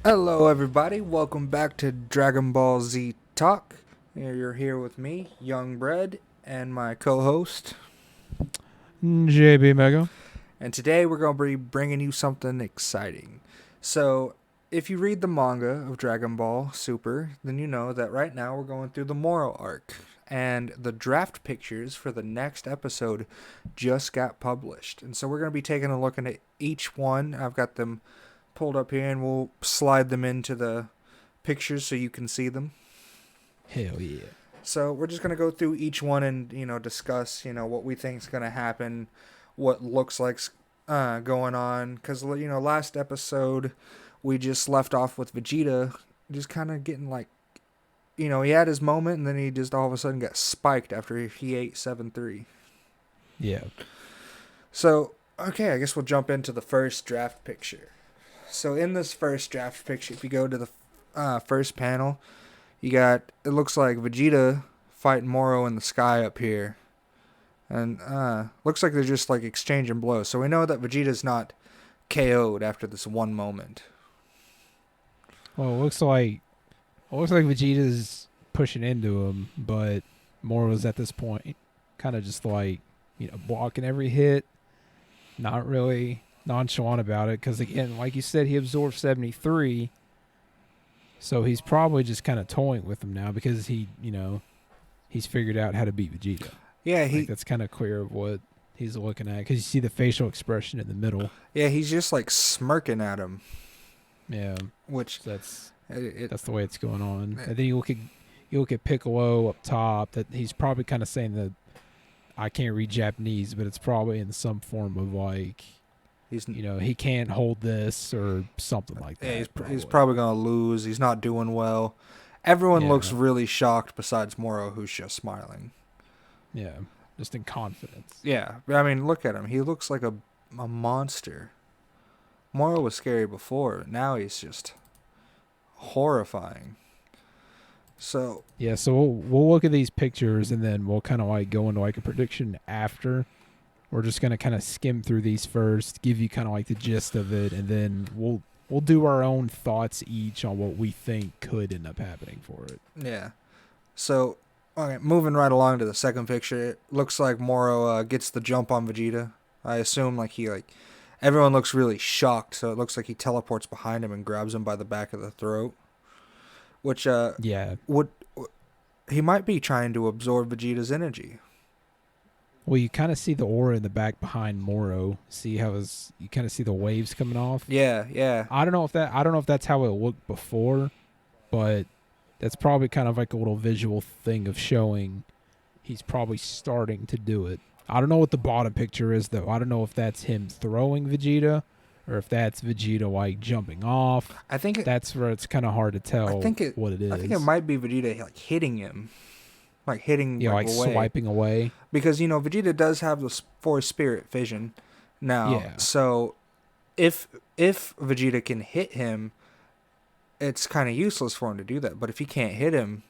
Hello, everybody. Welcome back to Dragon Ball Z Talk. You're here with me, Young Bread, and my co-host. JB Mega. And today we're going to be bringing you something exciting. So, if you read the manga of Dragon Ball Super, then you know that right now we're going through the Moro arc. And the draft pictures for the next episode just got published. And so we're going to be taking a look at each one. I've got them pulled up here, and we'll slide them into the pictures so you can see them. Hell yeah. So we're just going to go through each one and, discuss, what we think is going to happen, what looks like's going on. Because, last episode we just left off with Vegeta just kind of getting like, he had his moment, and then he just all of a sudden got spiked after he ate 7-3. Yeah. So, okay, I guess we'll jump into the first draft picture. So in this first draft picture, if you go to the first panel, you got, it looks like Vegeta fighting Moro in the sky up here. And looks like they're just like exchanging blows. So we know that Vegeta's not KO'd after this one moment. Well, it looks like Vegeta's pushing into him, but Moro's at this point kind of just like, blocking every hit, not really nonchalant about it, because again, like you said, he absorbed 73, so he's probably just kind of toying with him now because he's figured out how to beat Vegeta. Yeah, that's kind of clear of what he's looking at, because you see the facial expression in the middle. Yeah, he's just like smirking at him. Yeah, which that's the way it's going on. And then you look at Piccolo up top. That he's probably kind of saying that I can't read Japanese, but it's probably in some form of like, he can't hold this or something like that. Yeah, he's probably going to lose. He's not doing well. Everyone looks really shocked besides Moro, who's just smiling. Yeah, just in confidence. Yeah, I mean, look at him. He looks like a monster. Moro was scary before, but now he's just horrifying. So yeah, so we'll look at these pictures and then we'll kind of like go into like a prediction after. We're just gonna kind of skim through these first, give you kind of like the gist of it, and then we'll do our own thoughts each on what we think could end up happening for it. Yeah. So, okay, moving right along to the second picture, it looks like Moro gets the jump on Vegeta. I assume everyone looks really shocked, so it looks like he teleports behind him and grabs him by the back of the throat. Which he might be trying to absorb Vegeta's energy. Well, you kind of see the aura in the back behind Moro. See how you kind of see the waves coming off. Yeah. I don't know if that's how it looked before, but that's probably kind of like a little visual thing of showing he's probably starting to do it. I don't know what the bottom picture is though. I don't know if that's him throwing Vegeta or if that's Vegeta like jumping off. I think that's where it's kind of hard to tell what it is. I think it might be Vegeta like hitting him. Like hitting like away. Swiping away. Because, Vegeta does have the Force Spirit Vision now. Yeah. So if Vegeta can hit him, it's kind of useless for him to do that. But if he can't hit him,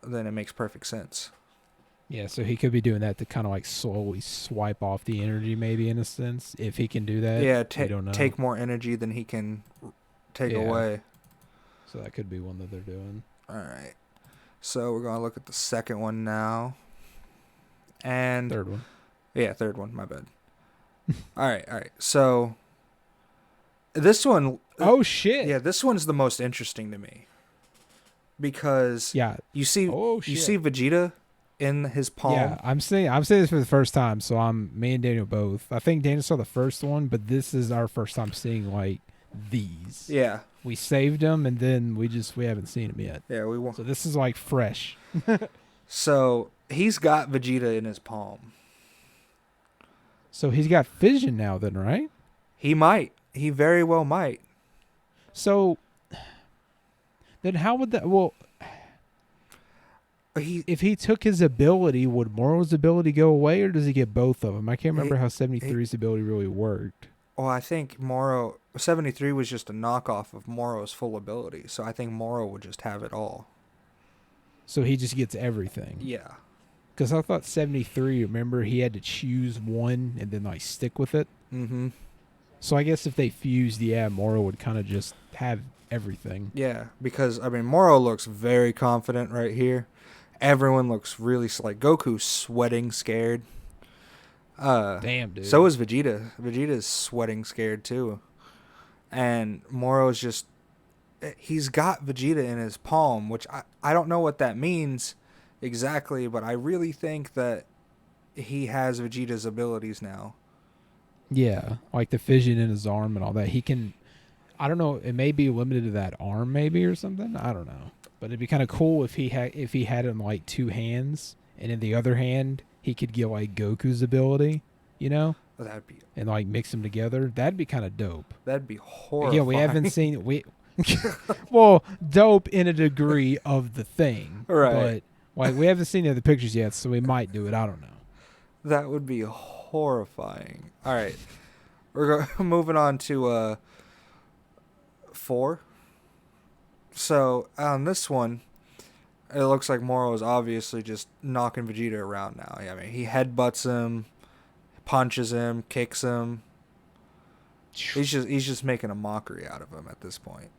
then it makes perfect sense. Yeah, so he could be doing that to kind of like slowly swipe off the energy maybe in a sense, if he can do that. Yeah, take more energy than he can take away. So that could be one that they're doing. All right. So we're going to look at the second one now. And third one. Yeah, third one. My bad. All right. So this one. Oh, shit. Yeah, this one's the most interesting to me. Because you see Vegeta in his palm. Yeah, I'm saying this for the first time. So me and Daniel both. I think Daniel saw the first one, but this is our first time seeing like these. Yeah. We saved them, and then we haven't seen them yet. Yeah, we won't. So this is like fresh. So he's got Vegeta in his palm. So he's got vision now, then, right? He might. He very well might. So then, how would that? Well, if he took his ability, would Moro's ability go away, or does he get both of them? I can't remember how 73's ability really worked. Well, I think 73 was just a knockoff of Moro's full ability, so I think Moro would just have it all. So he just gets everything. Yeah. Because I thought 73, remember, he had to choose one and then like stick with it. Mm-hmm. So I guess if they fused, Moro would kind of just have everything. Yeah, because I mean, Moro looks very confident right here. Everyone looks really like Goku's sweating, scared. Damn, So dude. is Vegeta. Vegeta's sweating, scared too. And Moro's just he's got Vegeta in his palm, which I don't know what that means exactly, but I really think that he has Vegeta's abilities now. Yeah, like the fission in his arm and all that. He can. I don't know. It may be limited to that arm, maybe or something. I don't know. But it'd be kind of cool if he had him like two hands, and in the other hand he could get like Goku's ability, you know, That'd be and like mix them together. That'd be kind of dope. that'd be Again, we haven't horrifying. seen we. Well, dope in a degree of the thing, Right. but like we haven't seen the other pictures yet, so we might do it. I don't know. That would be horrifying. All right. We're moving on to 4. So, on this one, it looks like Moro is obviously just knocking Vegeta around now. I mean, he headbutts him, punches him, kicks him. He's just making a mockery out of him at this point.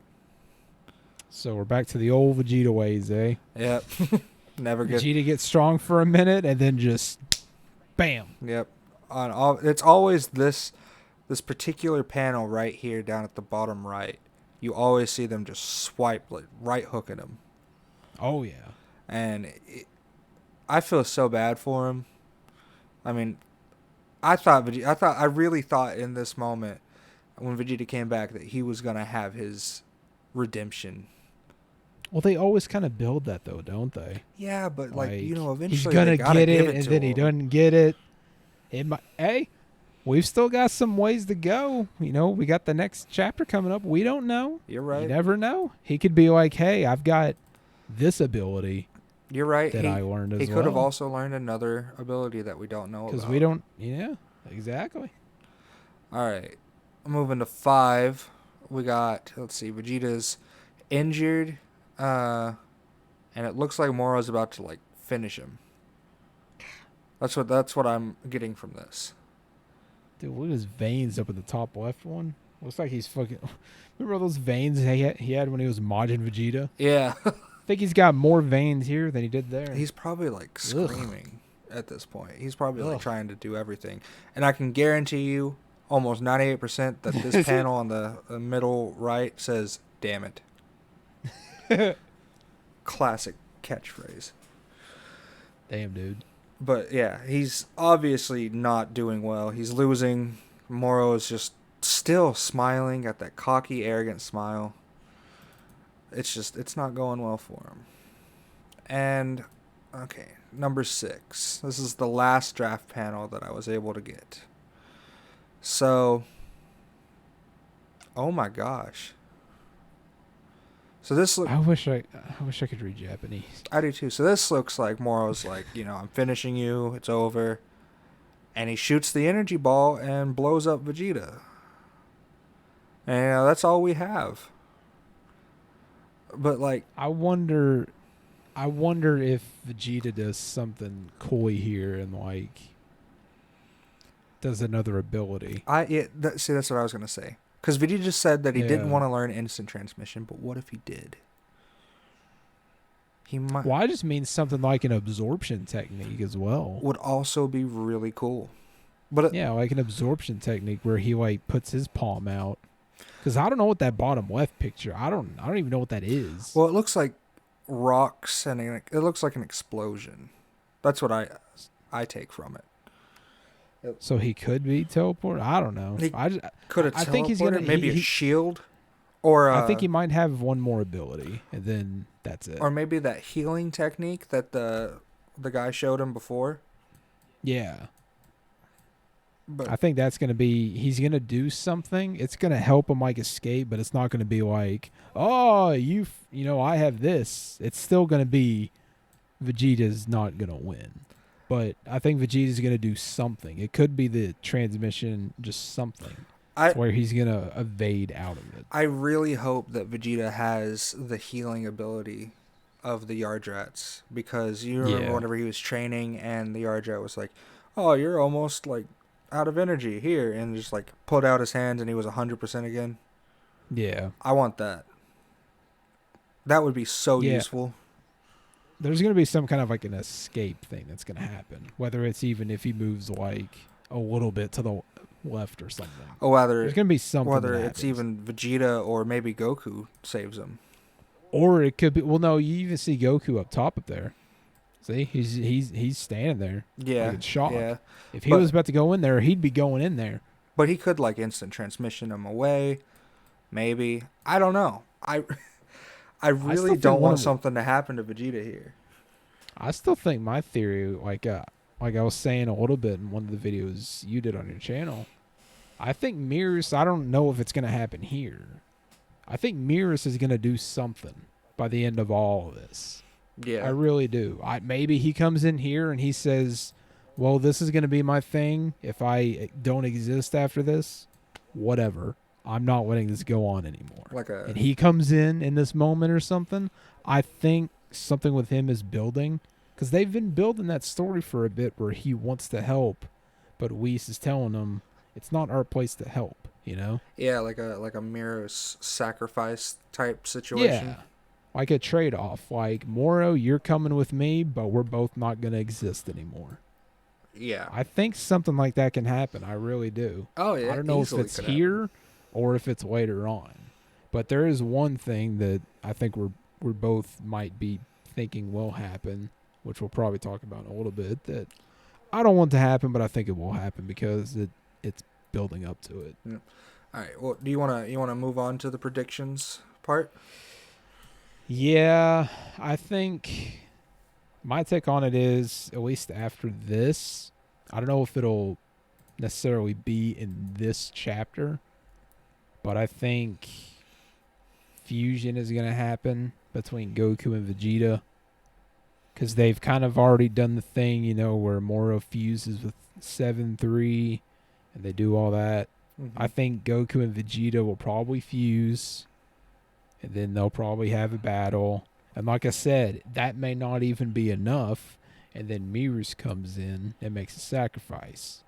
So we're back to the old Vegeta ways, eh? Yep. Never get. Vegeta gets strong for a minute and then just bam. Yep. On all, it's always this particular panel right here down at the bottom right. You always see them just swipe like right hooking him, Oh yeah. and I feel so bad for him. I mean, I really thought in this moment when Vegeta came back that he was gonna have his redemption. Well, they always kind of build that though, don't they? Yeah, but Like eventually he's they gonna gotta get give it, it and to then he him. doesn't get it. It might. Hey, we've still got some ways to go. You know, we got the next chapter coming up. We don't know. You're You right. never know. He could be like, "Hey, I've got this ability You're right. that I learned He as could have well." also learned another ability that we don't know Because about. we don't. Yeah, exactly. All right, moving to 5. We got, let's see, Vegeta's injured, and it looks like Moro's about to like finish him. That's what I'm getting from this. Dude, look at his veins up at the top left one. Looks like he's fucking. Remember all those veins he had when he was Majin Vegeta? Yeah, I think he's got more veins here than he did there. he's probably like Ugh. screaming at this point. He's probably like Ugh. trying to do everything, and I can guarantee you, almost 98% that this panel on the middle right says "damn it." Classic catchphrase. Damn, dude. But yeah, he's obviously not doing well. He's losing. Moro is just still smiling, got that cocky, arrogant smile. It's not going well for him. And, okay, number 6. This is the last draft panel that I was able to get. So, oh my gosh. So this look. I wish I could read Japanese. I do too. So this looks like Moro's like, I'm finishing you. It's over. And he shoots the energy ball and blows up Vegeta. And that's all we have. But like, I wonder if Vegeta does something coy here and like does another ability. see, that's what I was gonna say. Because Vegeta just said that he didn't Yeah. want to learn instant transmission. But what if he did? He might. Well, I just mean something like an absorption technique as well. Would also be really cool. But Yeah, like an absorption technique where he like puts his palm out. Because I don't know what that bottom left picture. I don't even know what that is. well, it looks like rocks and it looks like an explosion. That's what I take from it. So he could be teleported. I don't know. He I could have I think he's gonna- maybe a he- shield, or think he might have one more ability, and then that's it. or maybe that healing technique that the guy showed him before. Yeah. But I think that's gonna be. He's gonna do something. It's gonna help him like escape, but it's not gonna be like, oh, I have this. It's still gonna be Vegeta's not gonna win, but I think Vegeta's gonna do something. It could be the transmission, just something where he's gonna evade out of it. I really hope that Vegeta has the healing ability of the Yardrats, because you remember Yeah. whenever he was training and the Yardrat was like, "Oh, you're almost like out of energy here," and just like pulled out his hands and he was 100% again. Yeah. I want that. That would be so Yeah, useful. there's going to be some kind of like an escape thing that's going to happen. Whether it's even if he moves like a little bit to the left or something. Or There's whether going to be something that whether it's happens. even Vegeta or maybe Goku saves him. Or it could be, well, no, you even see Goku up top up there. See, he's standing there like Yeah, in shock. yeah. If he was But about to go in there, he'd be going in there. but he could like instant transmission him away. Maybe. I don't know. I I still really think don't one want of something to happen to Vegeta here. I still think my theory, like I was saying a little bit in one of the videos you did on your channel, I think Mirrors. I don't know if it's going to happen here. I think Mirrors is going to do something by the end of all of this. I Yeah. really do. Maybe he comes in here and he says, "Well, this is going to be my thing. If I don't exist after this, whatever. I'm not letting this go on anymore." Like a And he comes in this moment or something. I think something with him is building because they've been building that story for a bit where he wants to help, but Whis is telling him it's not our place to help. You know? yeah, like a Miro's sacrifice type situation. Yeah. Like a trade off. Like, Moro, you're coming with me, but we're both not going to exist anymore. Yeah. I think something like that can happen. I really do. Oh I yeah, don't know if easily it's could happen. here or if it's later on. But there is one thing that I think we're both might be thinking will happen, which we'll probably talk about in a little bit, that I don't want to happen, but I think it will happen because it's building up to it. Yeah. All right. Well, do you wanna move on to the predictions part? Yeah, I think my take on it is, at least after this, I don't know if it'll necessarily be in this chapter, but I think fusion is going to happen between Goku and Vegeta because they've kind of already done the thing, where Moro fuses with 7-3 and they do all that. Mm-hmm. I think Goku and Vegeta will probably fuse and then they'll probably have a battle. And like I said, that may not even be enough. And then Mirrors comes in and makes a sacrifice.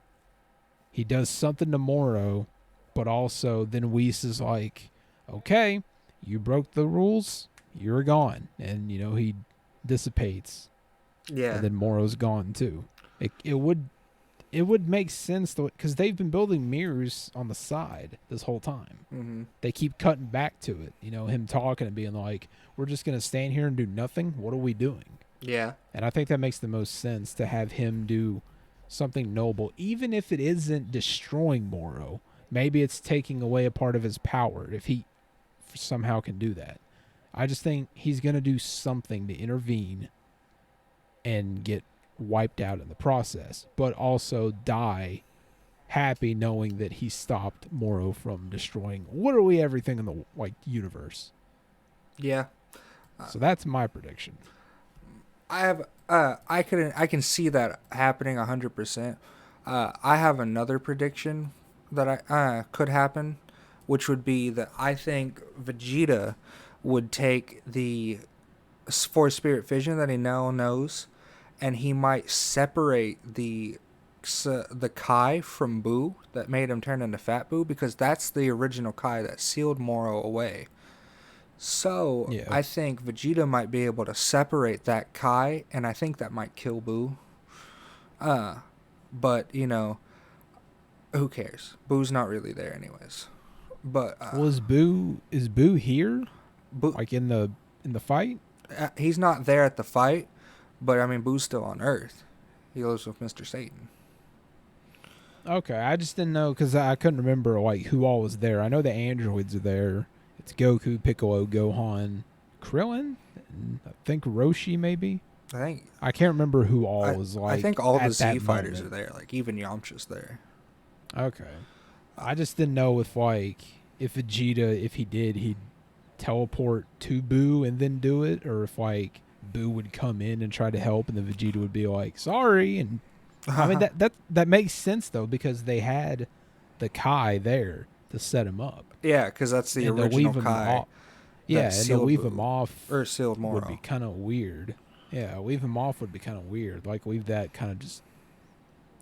He does something to Moro, but also then Whis is like, okay, you broke the rules, you're gone. And, he dissipates. Yeah. And then Moro's gone too. It would make sense because they've been building mirrors on the side this whole time. Mm-hmm. They keep cutting back to it. Him talking and being like, "We're just gonna stand here and do nothing. What are we doing?" Yeah. And I think that makes the most sense to have him do something noble, even if it isn't destroying Moro. Maybe it's taking away a part of his power if he somehow can do that. I just think he's gonna do something to intervene and get wiped out in the process, but also die happy knowing that he stopped Moro from destroying literally everything in the universe. Yeah. So that's my prediction. I have I can see that happening 100%. I have another prediction that I could happen, which would be that I think Vegeta would take the Force Spirit Fission that he now knows, and he might separate the Kai from Boo that made him turn into Fat Boo, because that's the original Kai that sealed Moro away. So Yeah. I think Vegeta might be able to separate that Kai, and I think that might kill Boo. But who cares? Boo's not really there anyways. But Well, is Boo here? Boo, Like in the fight? he's not there at the fight, but I mean Boo's still on Earth. He lives with Mr. Satan. Okay, I just didn't know because I couldn't remember who all was there. I know the androids are there. It's Goku, Piccolo, Gohan, Krillin, and I think Roshi maybe. I think I can't remember who all I, was I think all the at Z that fighters moment. are there. Like even Yamcha's there. Okay. I just didn't know if if Vegeta, if he did, he'd teleport to Boo and then do it, or if Boo would come in and try to help and then Vegeta would be like, sorry. And I mean that makes sense though, because they had the Kai there to set him up. Yeah, because that's the And to original leave him Kai. off, yeah, and to sealed leave Boo, him off or sealed would be Moro. kind of weird. Yeah, leave him off would be kind of weird. Like leave that kind of just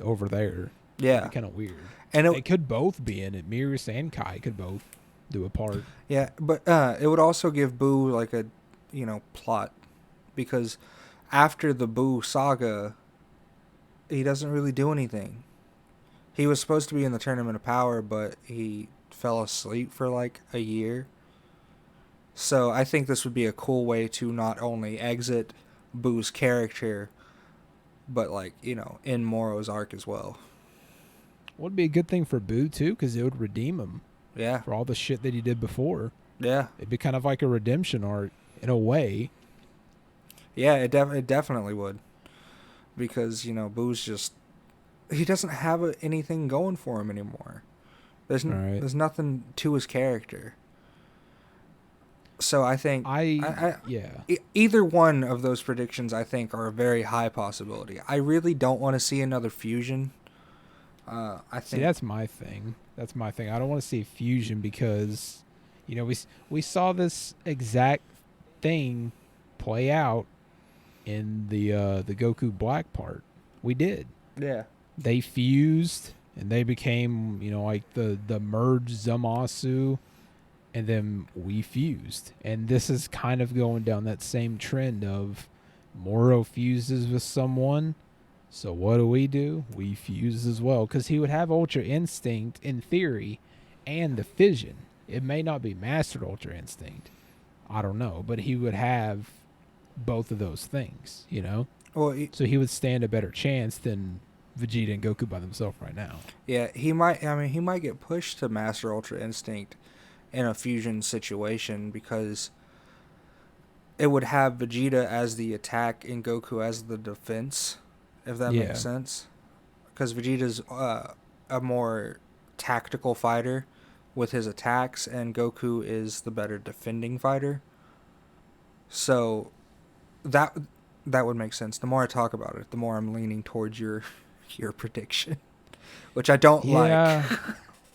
over there. Yeah, Kind of weird. and They could both be in it. Mirrors and Kai could both do a part. yeah, but it would also give Boo like plot, because after the Boo saga, he doesn't really do anything. He was supposed to be in the Tournament of Power, but he fell asleep for like a year. So I think this would be a cool way to not only exit Boo's character, but like, in Moro's arc as well. Would be a good thing for Boo too, because it would redeem him Yeah. for all the shit that he did before. Yeah. It'd be kind of like a redemption arc in a way. Yeah, it definitely would. Because, Boo's just, he doesn't have anything going for him anymore. Right. There's nothing to his character. So I think yeah. Either one of those predictions I think are a very high possibility. I really don't want to see another fusion. I think See, that's my thing. That's my thing. I don't want to see fusion because, we saw this exact thing play out in the Goku Black part. We did. Yeah. They fused and they became, like the merged Zamasu, and then we fused. And this is kind of going down that same trend of Moro fuses with someone. So what do? We fuse as well, because he would have Ultra Instinct in theory and the fission. It may not be mastered Ultra Instinct. I don't know, but he would have both of those things, Well, so he would stand a better chance than Vegeta and Goku by themselves right now. yeah, he might. I mean, he might get pushed to master Ultra Instinct in a fusion situation because it would have Vegeta as the attack and Goku as the defense, if that makes sense. Because Vegeta's a more tactical fighter with his attacks, and Goku is the better defending fighter. So that would make sense. The more I talk about it, the more I'm leaning towards your prediction, which I don't like.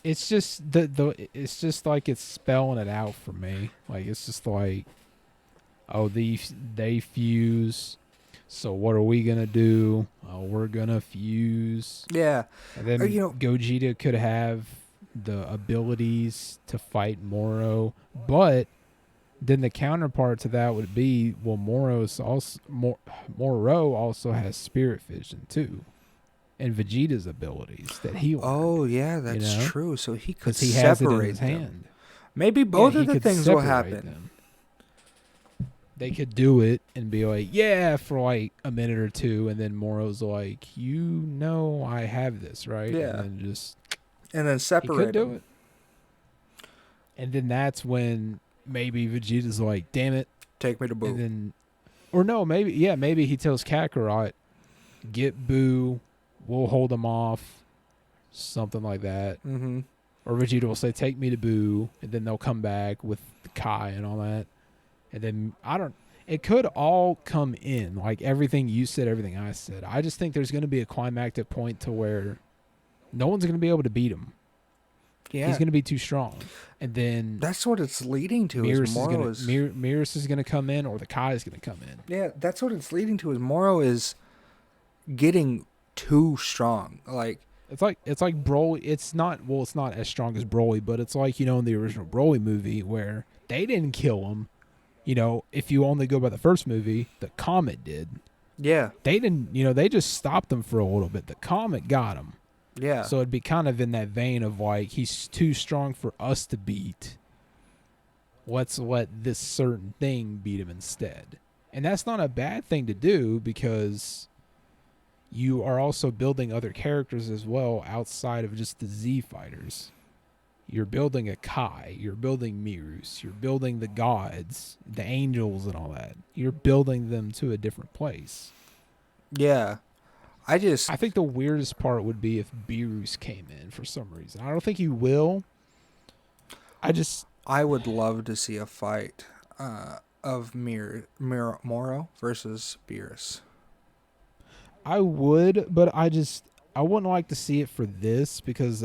It's just it's just like it's spelling it out for me. Like it's just like, oh, they fuse. So what are we gonna do? Oh, we're gonna fuse. Yeah, and then Gogeta could have the abilities to fight Moro, but then the counterpart to that would be, well, Moro also has Spirit Vision too, and Vegeta's abilities that he learned. Oh yeah, that's true. So he could he separate has it in his hand. Maybe both of the things will happen. Them. They could do it and be like, yeah, for like a minute or two, and then Moro's like, I have this, right? Yeah. And then separate. He could do it. And then that's when maybe Vegeta's like, damn it. Take me to Boo. And then, or no, maybe he tells Kakarot, get Boo, we'll hold him off, something like that. Mm-hmm. Or Vegeta will say, take me to Boo, and then they'll come back with Kai and all that. And then, it could all come in, like everything you said, everything I said. I just think there's going to be a climactic point to where no one's going to be able to beat him. Yeah. He's going to be too strong. And then that's what it's leading to. Mirrors is going to come in, or the Kai is going to come in. Yeah, that's what it's leading to. Is Moro is getting too strong. Like it's like Broly. It's not as strong as Broly, but it's like, in the original Broly movie where they didn't kill him. If you only go by the first movie, the Comet did. Yeah. They didn't. They just stopped him for a little bit. The Comet got him. Yeah. So it'd be kind of in that vein of like, he's too strong for us to beat. Let's let this certain thing beat him instead. And that's not a bad thing to do, because you are also building other characters as well outside of just the Z fighters. You're building a Kai, you're building Mirus, you're building the gods, the angels and all that. You're building them to a different place. Yeah. I think the weirdest part would be if Beerus came in for some reason. I don't think he will. I would love to see a fight of Moro versus Beerus. I would, but I wouldn't like to see it for this, because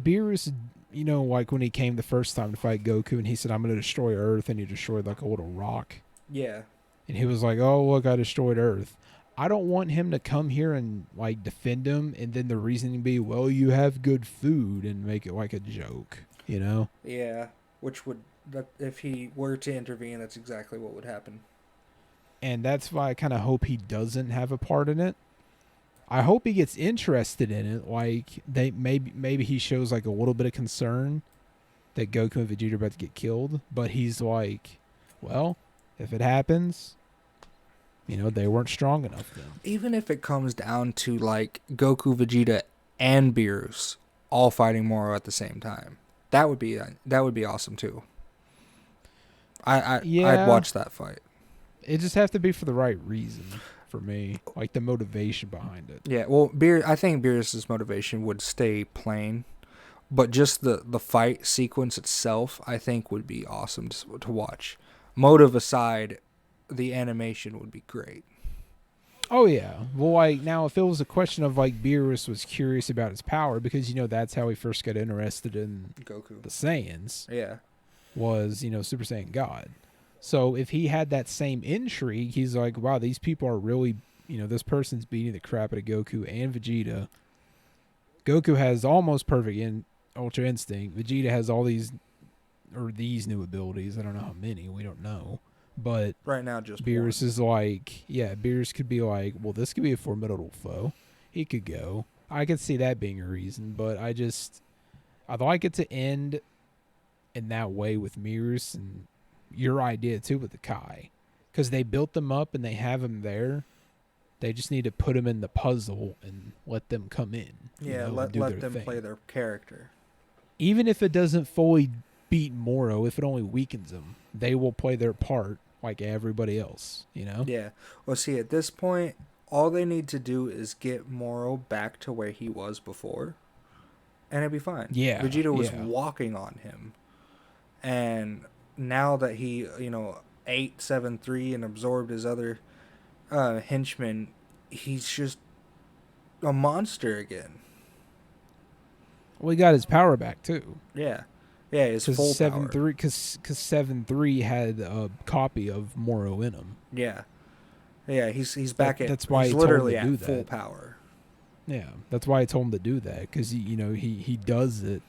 Beerus, like when he came the first time to fight Goku and he said, I'm going to destroy Earth, and he destroyed like a little rock. Yeah. And he was like, oh, look, I destroyed Earth. I don't want him to come here and like defend him, and then the reasoning be, well, you have good food, and make it like a joke, Yeah. which would that if he were to intervene, that's exactly what would happen. And that's why I kind of hope he doesn't have a part in it. I hope he gets interested in it. Like they maybe he shows like a little bit of concern that Goku and Vegeta are about to get killed, but he's like, well, if it happens, they weren't strong enough then. Even if it comes down to like Goku, Vegeta, and Beerus all fighting Moro at the same time, that would be awesome too. I'd Yeah, watch that fight. it just have to be for the right reason for me, like the motivation behind it. Yeah, well, I think Beerus's motivation would stay plain, but just the fight sequence itself, I think, would be awesome to watch. Motive aside, the animation would be great. Oh yeah. Well, like now, if it was a question of like Beerus was curious about his power because that's how he first got interested in Goku. the Saiyans Yeah. was Super Saiyan God. So if he had that same intrigue, he's like, wow, these people are really this person's beating the crap out of Goku and Vegeta. Goku has almost perfect Ultra Instinct. Vegeta has all these new abilities. I don't know how many. We don't know. But Right now, just Beerus one. is like, yeah, Beerus could be like, well, this could be a formidable foe. He could go. I could see that being a reason, but I'd like it to end in that way with Beerus and your idea too with the Kai. Because they built them up and they have them there. They just need to put them in the puzzle and let them come in. Yeah, And do let their them thing. play their character. Even if it doesn't fully beat Moro, if it only weakens them, they will play their part like everybody else, Yeah. Well, see, at this point, all they need to do is get Moro back to where he was before, and it'd be fine. Yeah, Vegeta was yeah. walking on him, and now that he, ate 7-3 and absorbed his other henchmen, he's just a monster again. Well, he got his power back too. Yeah. Yeah, his Because full power. 7-3 had a copy of Moro in him. Yeah. Yeah, he's back at That's why he's he told him literally to do at full that. power. Yeah, that's why I told him to do that. Because he does it,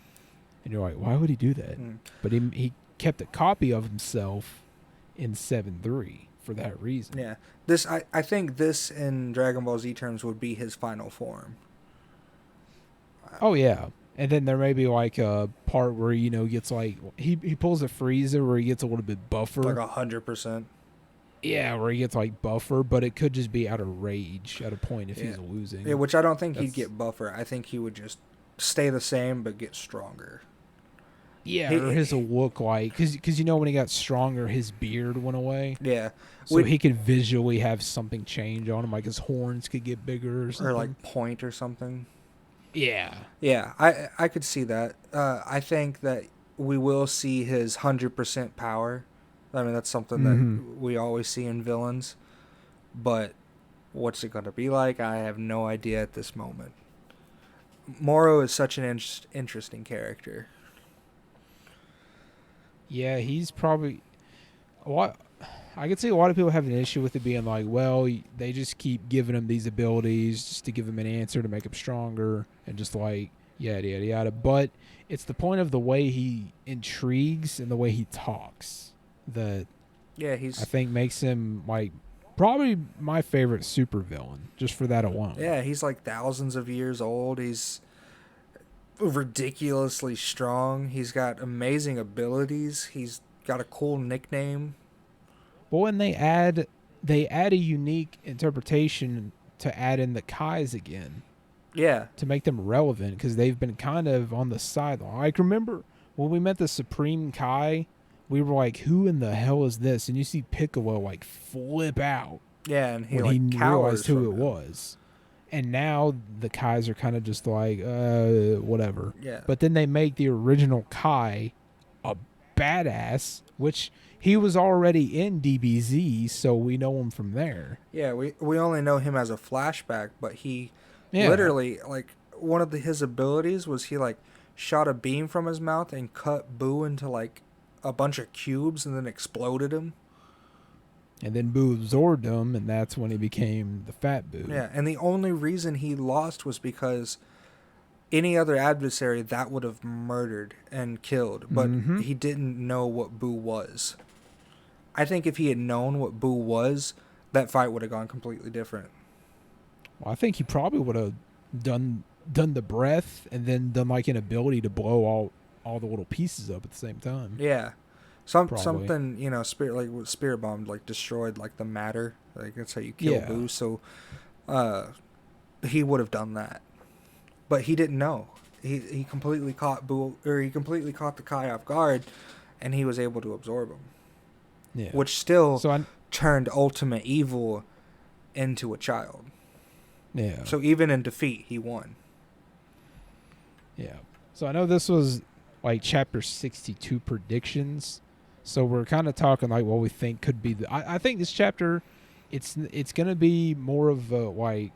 and you're like, why would he do that? Mm. But he kept a copy of himself in 7-3 for that reason. Yeah. I think this in Dragon Ball Z terms would be his final form. Oh yeah. And then there may be like a part where gets like he pulls a Frieza where he gets a little bit buffer. Like 100%. Yeah, where he gets like buffer, but it could just be out of rage at a point if he's losing. Yeah, which I don't think he'd get buffer. I think he would just stay the same but get stronger. Yeah, or his will look like because when he got stronger, his beard went away. Yeah, so he could visually have something change on him, like his horns could get bigger or something, or like point or something. Yeah, yeah, I could see that. I think that we will see his 100% power. I mean, that's something that we always see in villains, but what's it going to be like? I have no idea at this moment. Moro is such an interesting character. Yeah, he's probably what I could see a lot of people have an issue with it being like, well, they just keep giving him these abilities just to give him an answer to make him stronger and just like yada yada yada. But it's the point of the way he intrigues and the way he talks that I think makes him like probably my favorite supervillain just for that alone. Yeah, he's like thousands of years old. He's ridiculously strong. He's got amazing abilities. He's got a cool nickname. But when they add a unique interpretation to add in the Kais again. Yeah. To make them relevant because they've been kind of on the sideline. Like remember when we met the Supreme Kai, we were like, "Who in the hell is this?" And you see Piccolo like flip out. Yeah, and when he realized who it was. And now the Kais are kind of just like, whatever. Yeah. But then they make the original Kai a badass, which he was already in DBZ, so we know him from there. Yeah, we only know him as a flashback, but he literally, like, one of his abilities was he, like, shot a beam from his mouth and cut Boo into, like, a bunch of cubes and then exploded him. And then Boo absorbed him, and that's when he became the Fat Boo. Yeah, and the only reason he lost was because any other adversary that would have murdered and killed, but Mm-hmm. he didn't know what Boo was. I think if he had known what Boo was, that fight would have gone completely different. Well, I think he probably would have done the breath and then done like an ability to blow all the little pieces up at the same time. Yeah, Probably. something spirit like with spirit bomb like destroyed like the matter. Like that's how you kill Yeah. Boo. So, uh, he would have done that, but he didn't know. He completely caught Boo, or he completely caught the Kai off guard, and he was able to absorb him, Yeah. which still So I turned ultimate evil into a child. yeah. So even in defeat, he won. Yeah. So I know this was like chapter 62 predictions. So we're kind of talking like what we think could be I think this chapter it's going to be more of a like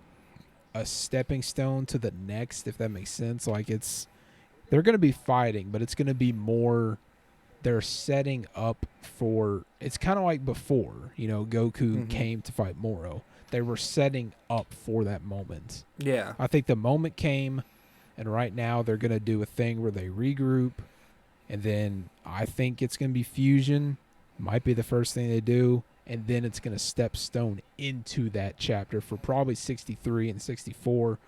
a stepping stone to the next, if that makes sense. Like they're going to be fighting, but it's going to be more they're setting up for it's kind of like before, Goku Mm-hmm. came to fight Moro. They were setting up for that moment. Yeah. I think the moment came, and right now they're going to do a thing where they regroup, and then I think it's going to be fusion. Might be the first thing they do, and then it's going to step stone into that chapter for probably 63 and 64,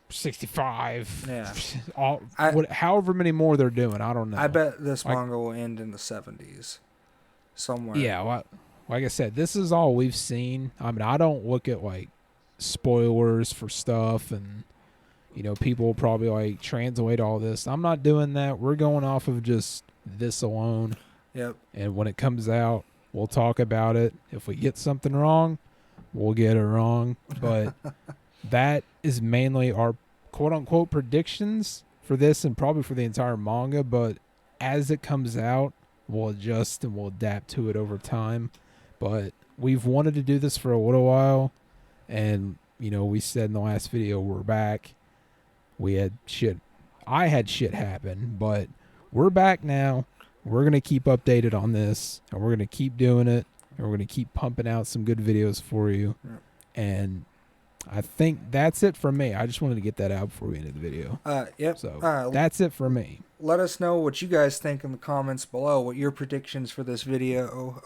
65. Yeah. However many more they're doing, I don't know. I bet this Like, manga will end in the 70s somewhere. yeah, like I said, this is all we've seen. I mean, I don't look at like spoilers for stuff, and people will probably like translate all this. I'm not doing that. We're going off of just this alone. Yep. And when it comes out, we'll talk about it. If we get something wrong, we'll get it wrong. But that is mainly our quote unquote predictions for this and probably for the entire manga. But as it comes out, we'll adjust and we'll adapt to it over time. But we've wanted to do this for a little while. And, we said in the last video, we're back. I had shit happen, but we're back now. We're going to keep updated on this, and we're going to keep doing it, and we're going to keep pumping out some good videos for you. Yep. And I think that's it for me. I just wanted to get that out before we ended the video. Yep. So that's it for me. Let us know what you guys think in the comments below. What your predictions for this video,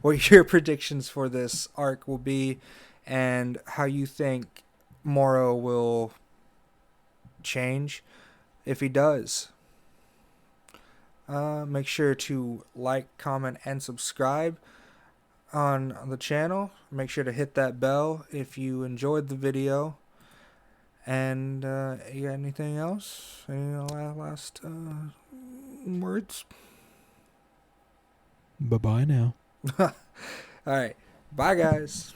what your predictions for this arc will be, and how you think Moro will change if he does. Make sure to like, comment, and subscribe on the channel. Make sure to hit that bell if you enjoyed the video. And you got anything else? Any last words? Bye-bye now. All right. Bye, guys.